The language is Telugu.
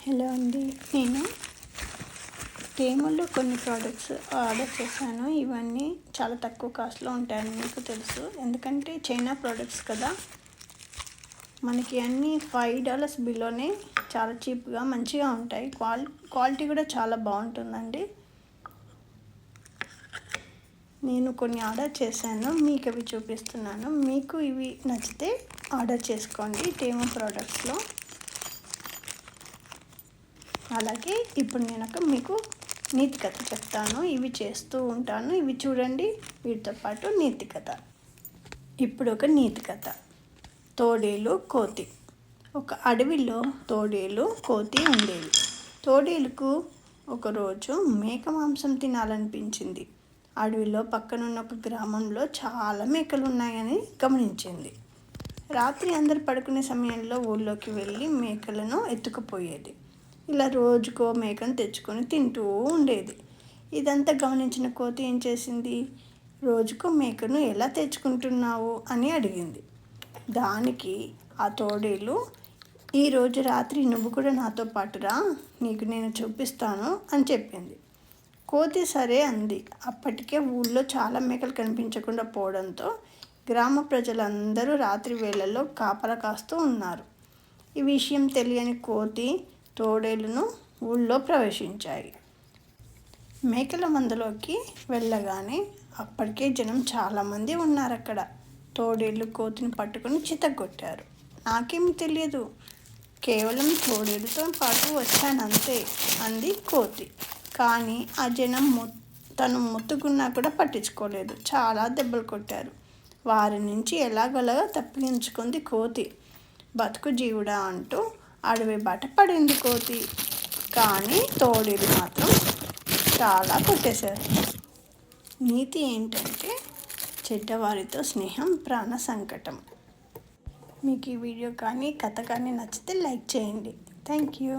హలో అండి. నేను టేములో కొన్ని ప్రోడక్ట్స్ ఆర్డర్ చేశాను. ఇవన్నీ చాలా తక్కువ కాస్ట్లో ఉంటాయని మీకు తెలుసు, ఎందుకంటే చైనా ప్రోడక్ట్స్ కదా. మనకి అన్నీ $5 బిలోనే చాలా చీప్గా మంచిగా ఉంటాయి. క్వాలిటీ కూడా చాలా బాగుంటుందండి. నేను కొన్ని ఆర్డర్ చేశాను, మీకు అవి చూపిస్తున్నాను. మీకు ఇవి నచ్చితే ఆర్డర్ చేసుకోండి టేము ప్రోడక్ట్స్లో. అలాగే ఇప్పుడు నేను మీకు నీతి కథ చెప్తాను. ఇవి చేస్తూ ఉంటాను, ఇవి చూడండి. వీటితో పాటు నీతి కథ. ఇప్పుడు ఒక నీతి కథ. తోడేలు కోతి. ఒక అడవిలో తోడేలు కోతి ఉండేవి. తోడేలుకు ఒకరోజు మేక మాంసం తినాలనిపించింది. అడవిలో పక్కనున్న ఒక గ్రామంలో చాలా మేకలు ఉన్నాయని గమనించింది. రాత్రి అందరు పడుకునే సమయంలో ఊళ్ళోకి వెళ్ళి మేకలను ఎత్తుకుపోయేది. ఇలా రోజుకో మేకను తెచ్చుకొని తింటూ ఉండేది. ఇదంతా గమనించిన కోతి ఏం చేసింది? రోజుకో మేకను ఎలా తెచ్చుకుంటున్నావు అని అడిగింది. దానికి ఆ తోడేలు, ఈరోజు రాత్రి నువ్వు కూడా నాతో పాటు రా, నీకు నేను చూపిస్తాను అని చెప్పింది. కోతి సరే అంది. అప్పటికే ఊళ్ళో చాలా మేకలు కనిపించకుండా పోవడంతో గ్రామ ప్రజలందరూ రాత్రి వేళల్లో కాపలా కాస్తూ ఉన్నారు. ఈ విషయం తెలియని కోతి తోడేలును ఊళ్ళో ప్రవేశించాయి. మేకల మందలోకి వెళ్ళగానే అప్పటికే జనం చాలామంది ఉన్నారు అక్కడ. తోడేళ్ళు కోతిని పట్టుకుని చితగ్గొట్టారు. నాకేమీ తెలియదు, కేవలం తోడేలుతో పాటు వచ్చానంతే అంది కోతి. కానీ ఆ జనం తను ముత్తుకున్నా కూడా పట్టించుకోలేదు. చాలా దెబ్బలు కొట్టారు. వారి నుంచి ఎలాగోలాగా తప్పించుకుంది కోతి. బతుకు జీవుడా అంటూ అడవి బాట పడింది కోతి. కానీ తోడేలు మాత్రం చాలా కొట్టేశారు. నీతి ఏంటంటే, చెడ్డవారితో స్నేహం ప్రాణ సంకటం. మీకు ఈ వీడియో కానీ కథ కానీ నచ్చితే లైక్ చేయండి. Thank you.